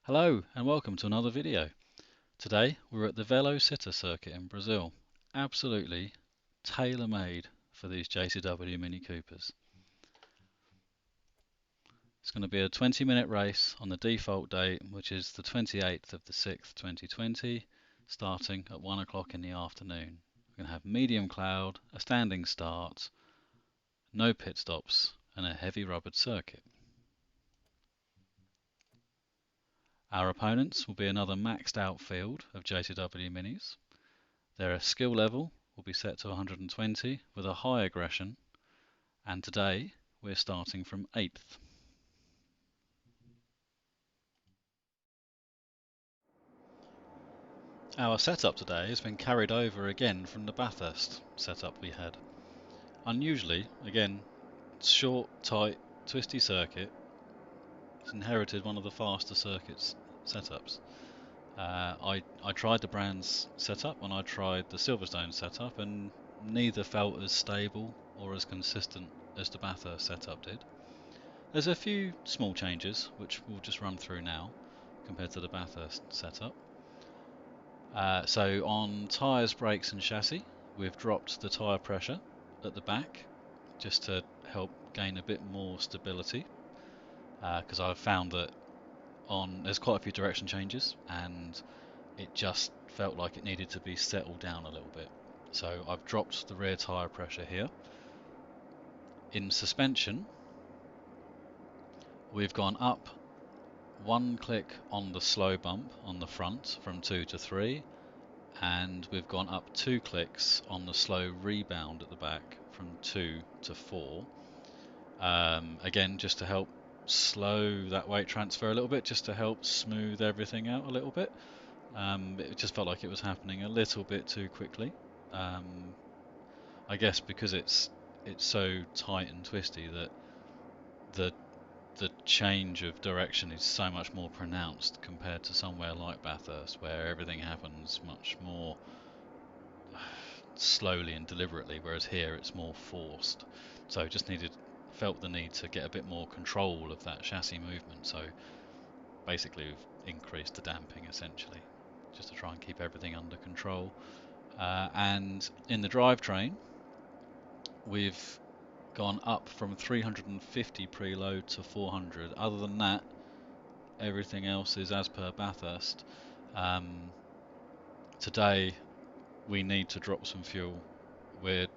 Hello and welcome to another video. Today we're at the Velo Citta circuit in Brazil. Absolutely tailor-made for these JCW Mini Coopers. It's going to be a 20-minute race on the default date, which is the 28th of the 6th, 2020, starting at 1 o'clock in the afternoon. We're going to have medium cloud, a standing start, no pit stops and a heavy rubbered circuit. Our opponents will be another maxed out field of JCW Minis. Their skill level will be set to 120 with a high aggression, and today we're starting from 8th. Our setup today has been carried over again from the Bathurst setup we had. Unusually, again, short, tight, twisty circuit. It's inherited one of the faster circuits setups. I tried the Brands setup and I tried the Silverstone setup, and neither felt as stable or as consistent as the Bathurst setup did. There's a few small changes which we'll just run through now compared to the Bathurst setup. So on tyres, brakes and chassis, we've dropped the tyre pressure at the back just to help gain a bit more stability, because I've found that there's quite a few direction changes and it just felt like it needed to be settled down a little bit. So I've dropped the rear tyre pressure here. In suspension, we've gone up one click on the slow bump on the front from 2 to 3, and we've gone up 2 clicks on the slow rebound at the back from 2 to 4. Again, just to help slow that weight transfer a little bit, just to help smooth everything out a little bit. It just felt like it was happening a little bit too quickly. I guess because it's so tight and twisty that the change of direction is so much more pronounced compared to somewhere like Bathurst, where everything happens much more slowly and deliberately, whereas here it's more forced. So just felt the need to get a bit more control of that chassis movement. So basically we've increased the damping essentially, just to try and keep everything under control. And in the drivetrain, we've gone up from 350 preload to 400. Other than that, everything else is as per Bathurst. Today we need to drop some fuel. We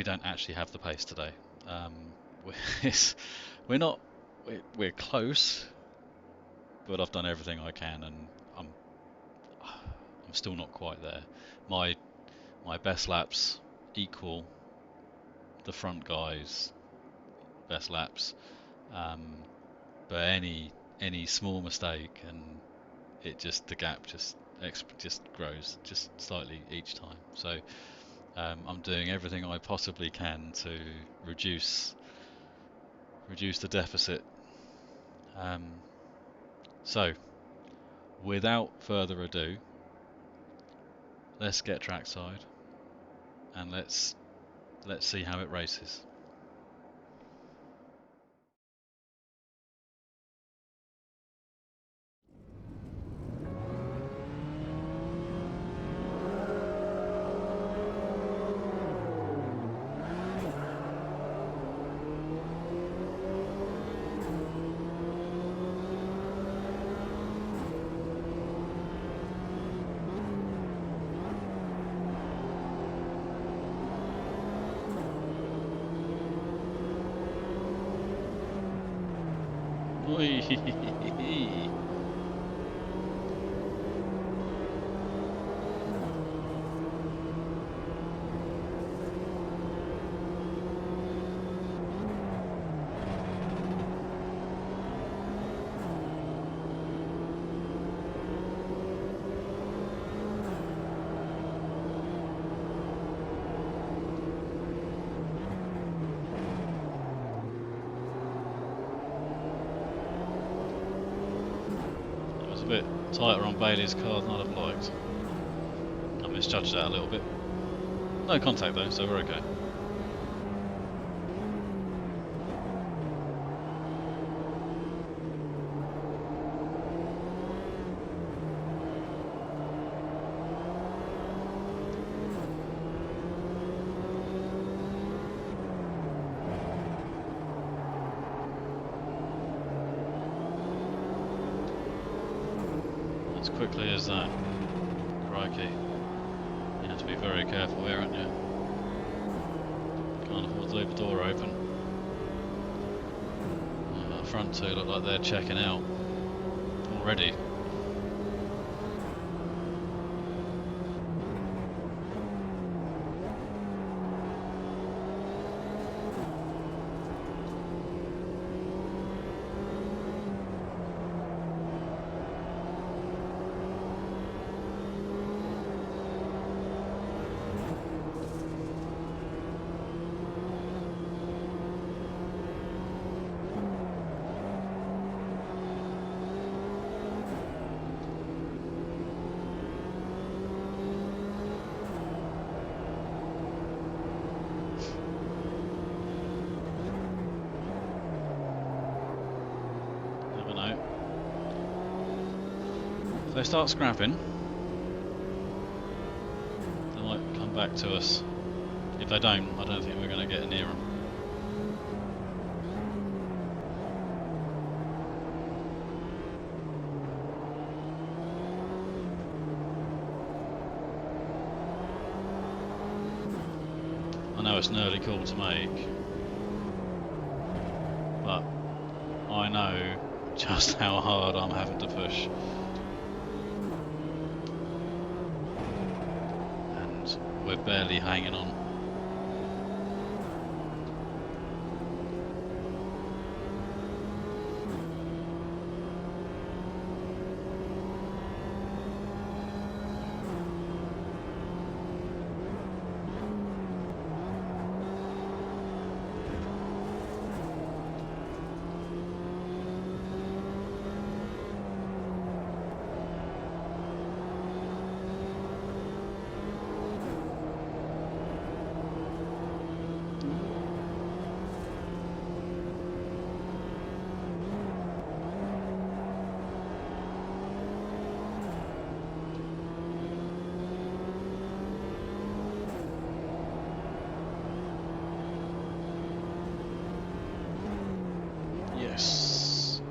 don't actually have the pace today. We're close, but I've done everything I can, and I'm still not quite there. My best laps equal the front guys' best laps, but any small mistake and the gap just grows just slightly each time. So I'm doing everything I possibly can to reduce the deficit. So without further ado, let's get trackside and let's see how it races. A bit tighter on Bailey's car than I'd have liked. I misjudged that a little bit. No contact though, so we're okay. as quickly as that. Crikey. You have to be very careful here, aren't you? Can't afford to leave the door open. The front two look like they're checking out already. If they start scrapping, they might come back to us. If they don't, I don't think we're going to get near them. I know it's an early call to make, but I know just how hard I'm having to push. We're barely hanging on. Yes.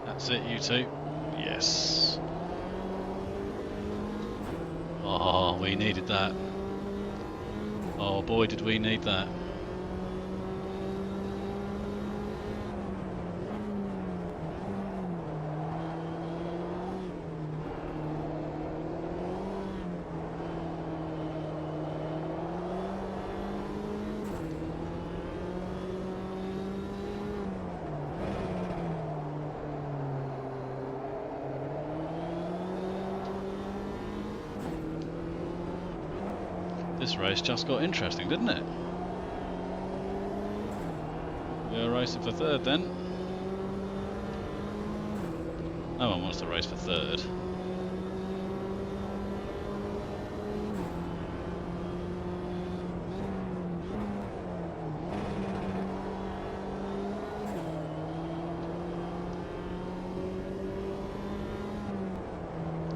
That's it, you two. Yes. Oh, we needed that. Oh boy, did we need that. This race just got interesting, didn't it? We were racing for third then. No one wants to race for third.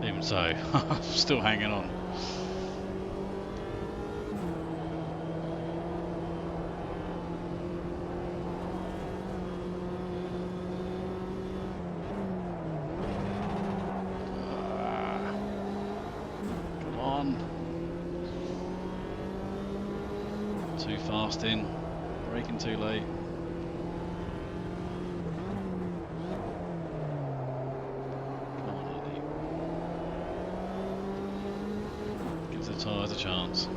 Even so, I'm still hanging on. Too fast in, braking too late. Come on, Andy. Give the tyres a chance.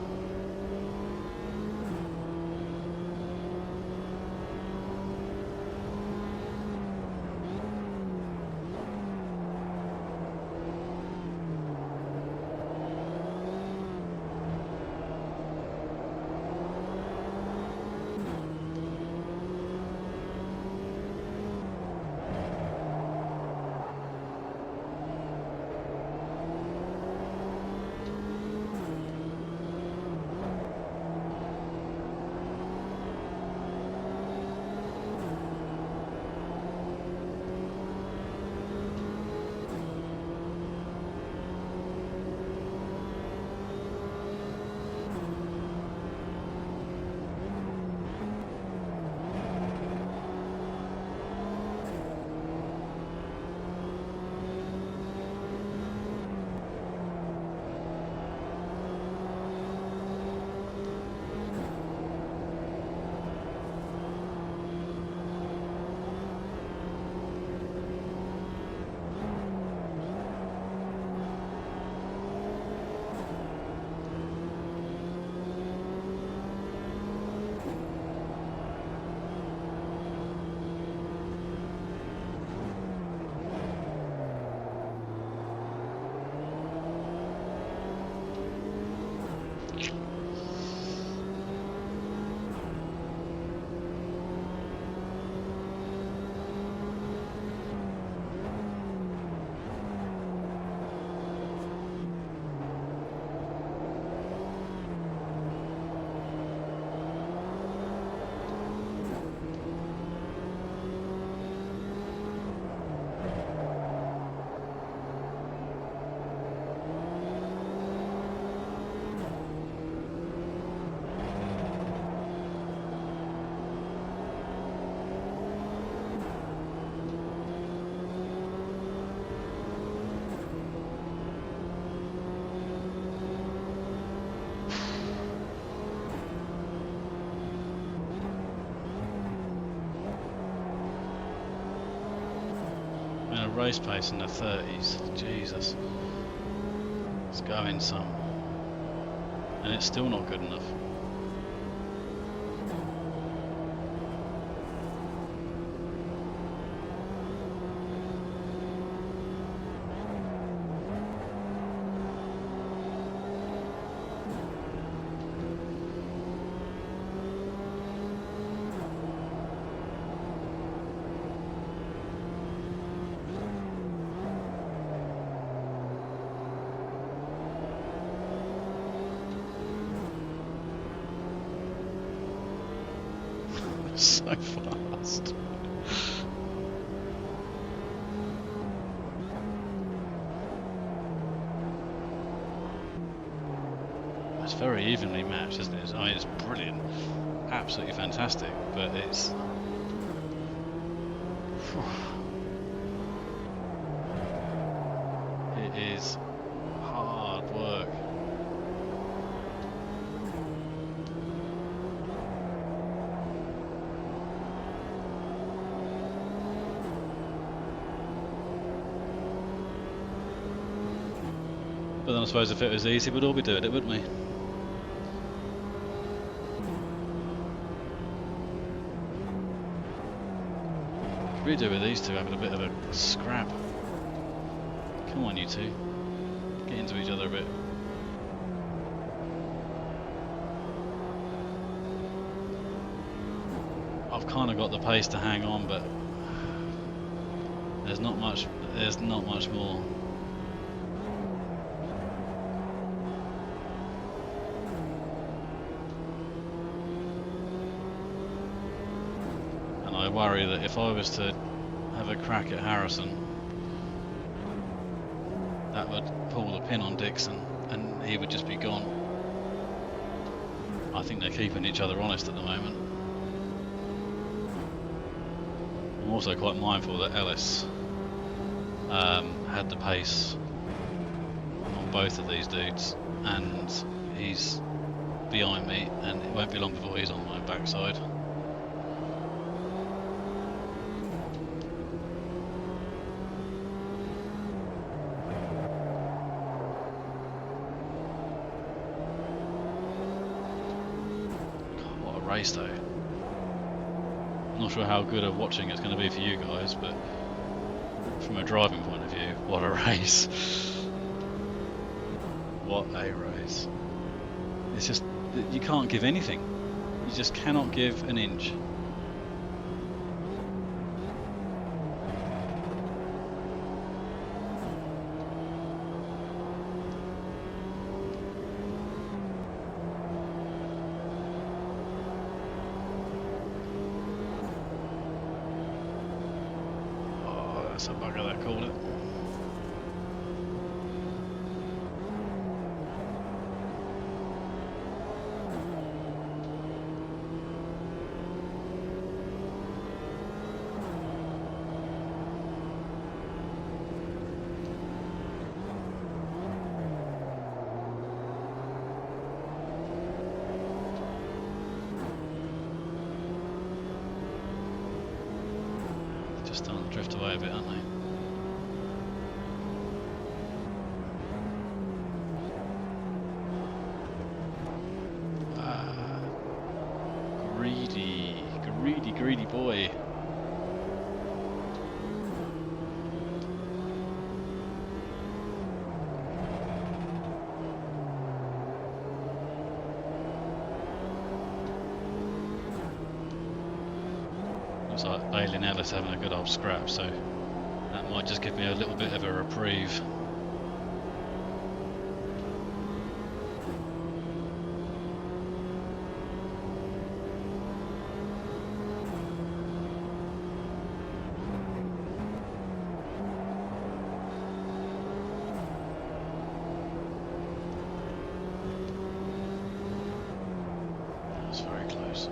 race pace in the 30s. Jesus. It's going some. And it's still not good enough. So fast. It's very evenly matched, isn't it? I mean, it's brilliant, absolutely fantastic, but it's it is hard work. But then I suppose if it was easy, we'd all be doing it, wouldn't we? Could we do with these two having a bit of a scrap? Come on, you two. Get into each other a bit. I've kind of got the pace to hang on, but there's not much. There's not much more. And I worry that if I was to have a crack at Harrison, that would pull the pin on Dixon, and he would just be gone. I think they're keeping each other honest at the moment. I'm also quite mindful that Ellis had the pace on both of these dudes, and he's behind me, and it won't be long before he's on my backside. God, what a race though. Not sure how good of watching it's going to be for you guys, but from a driving point of view, what a race. What a race. It's just, you can't give anything. You just cannot give an inch. That's a bugger, that called it. Just starting to drift away a bit, aren't they? Greedy boy. Looks like Bailey and Ellis having a good old scrap, so that might just give me a little bit of a reprieve. That's very close.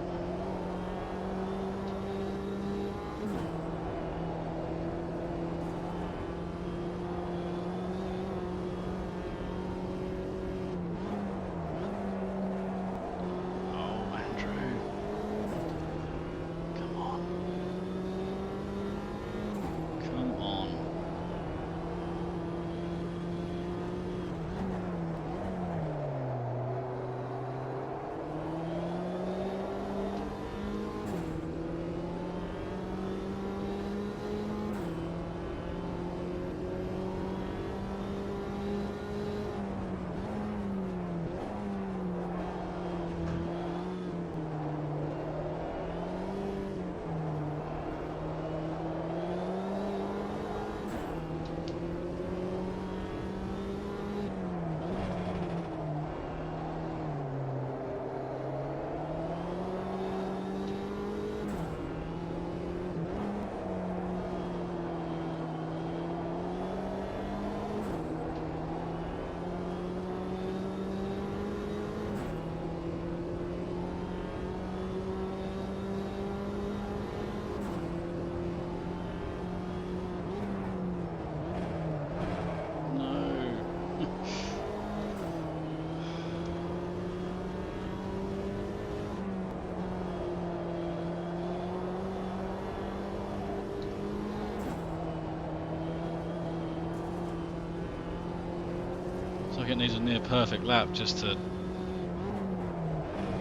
Looks like it needs a near perfect lap just to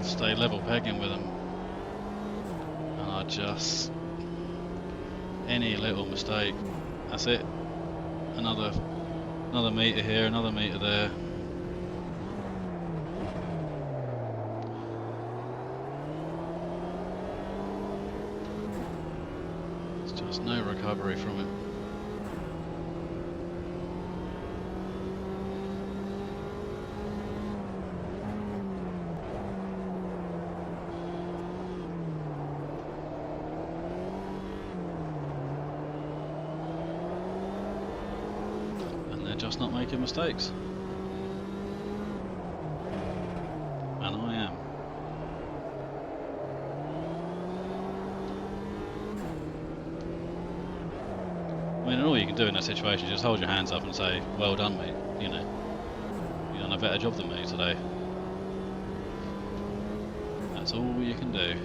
stay level pegging with them. And I just... any little mistake. That's it. Another metre here, another metre there. There's just no recovery from it. Just not making mistakes, and I am. I mean, all you can do in that situation is just hold your hands up and say, well done mate, you know, you've done a better job than me today. That's all you can do.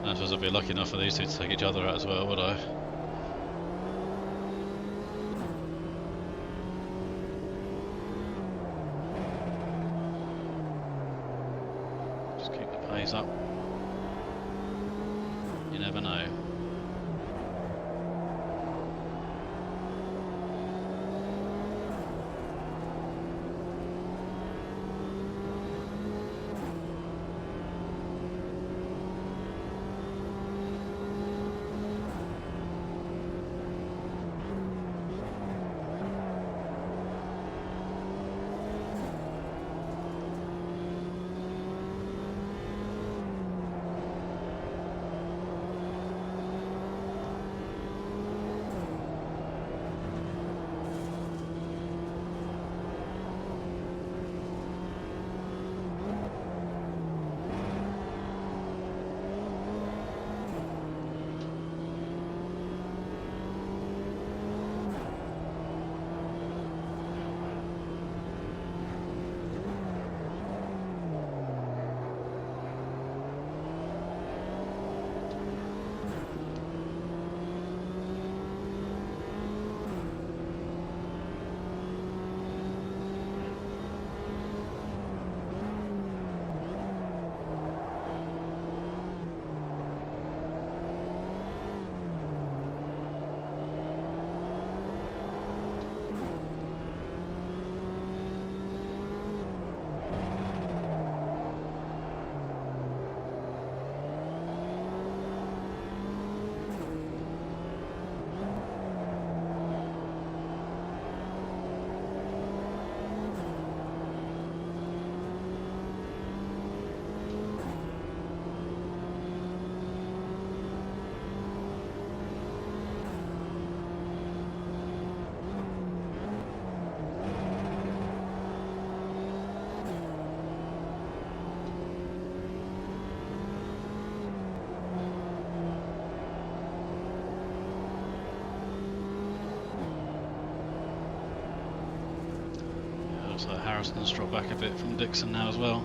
I suppose I'd be lucky enough for these two to take each other out as well, would I? Just keep the pace up. You never know. Looks like Harrison's dropped back a bit from Dixon now as well.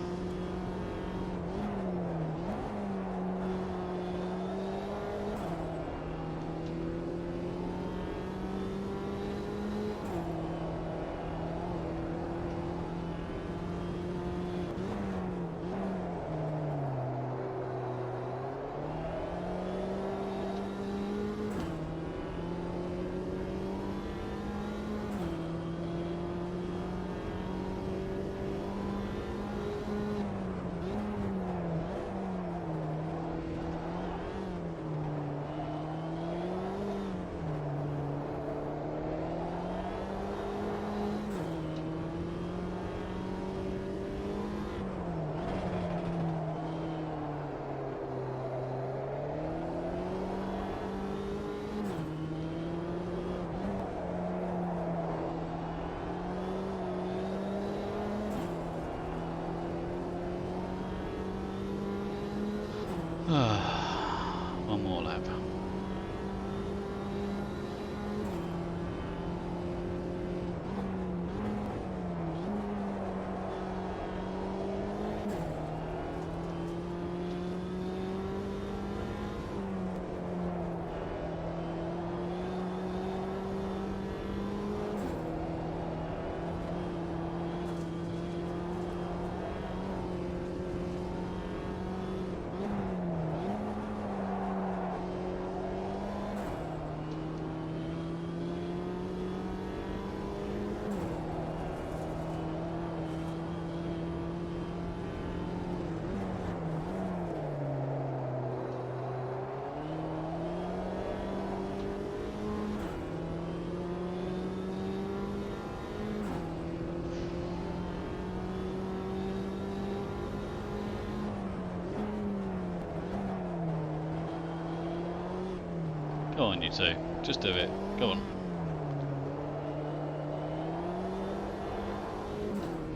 on, you two. Just do it. Go on.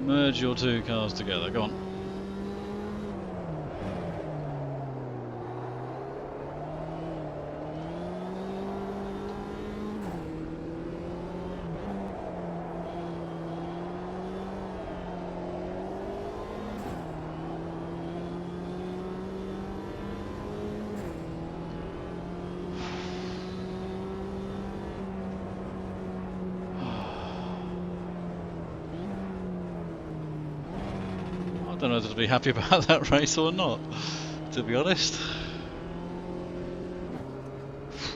Merge your two cars together. Go on. I don't know whether to be happy about that race or not, to be honest.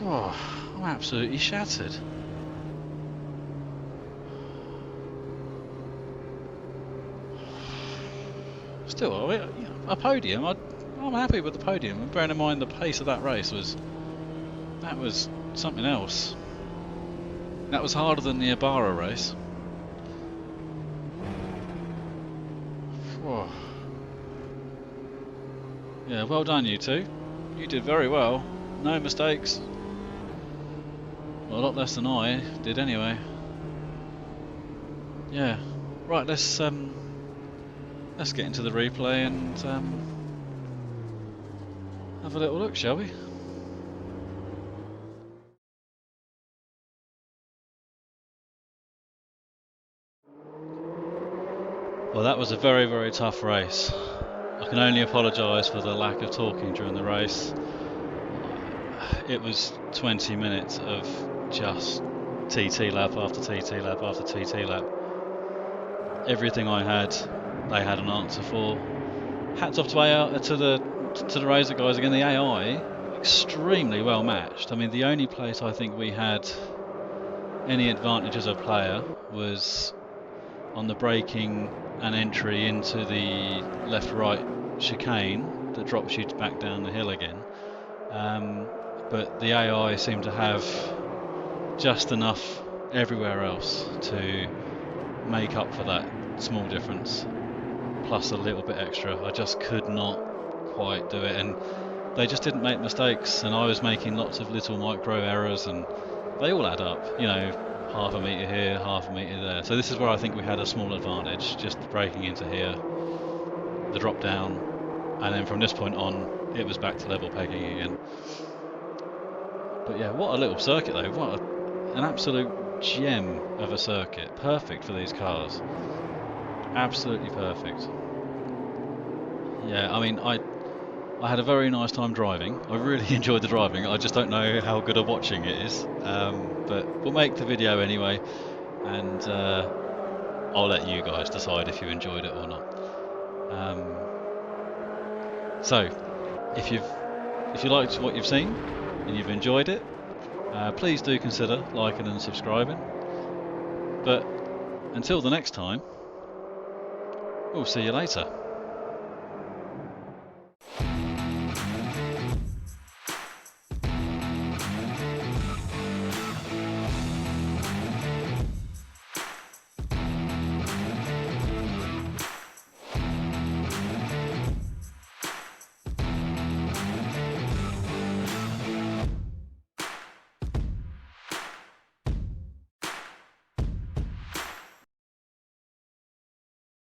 I'm absolutely shattered. Still, a podium. I'm happy with the podium. And bearing in mind the pace of that race was something else. That was harder than the Ibarra race. Whoa. Yeah, well done you two. You did very well. No mistakes. Well, a lot less than I did anyway. Yeah. Right, let's get into the replay and have a little look, shall we? Well, that was a very, very tough race. I can only apologise for the lack of talking during the race. It was 20 minutes of just TT lap after TT lap after TT lap. Everything I had, they had an answer for. Hats off to the Razor guys again. The AI extremely well matched. I mean, the only place I think we had any advantage as a player was on the braking and entry into the left-right chicane that drops you back down the hill again. But the AI seemed to have just enough everywhere else to make up for that small difference, plus a little bit extra. I just could not quite do it, and they just didn't make mistakes, and I was making lots of little micro errors, and they all add up, you know, half a metre here, half a metre there. So this is where I think we had a small advantage, just breaking into here, the drop down, and then from this point on it was back to level pegging again. But yeah, what a little circuit though, what an absolute gem of a circuit, perfect for these cars, absolutely perfect. Yeah, I mean, I had a very nice time driving. I really enjoyed the driving. I just don't know how good a watching it is. But we'll make the video anyway, and I'll let you guys decide if you enjoyed it or not. So, if you liked what you've seen and you've enjoyed it, please do consider liking and subscribing. But until the next time, we'll see you later.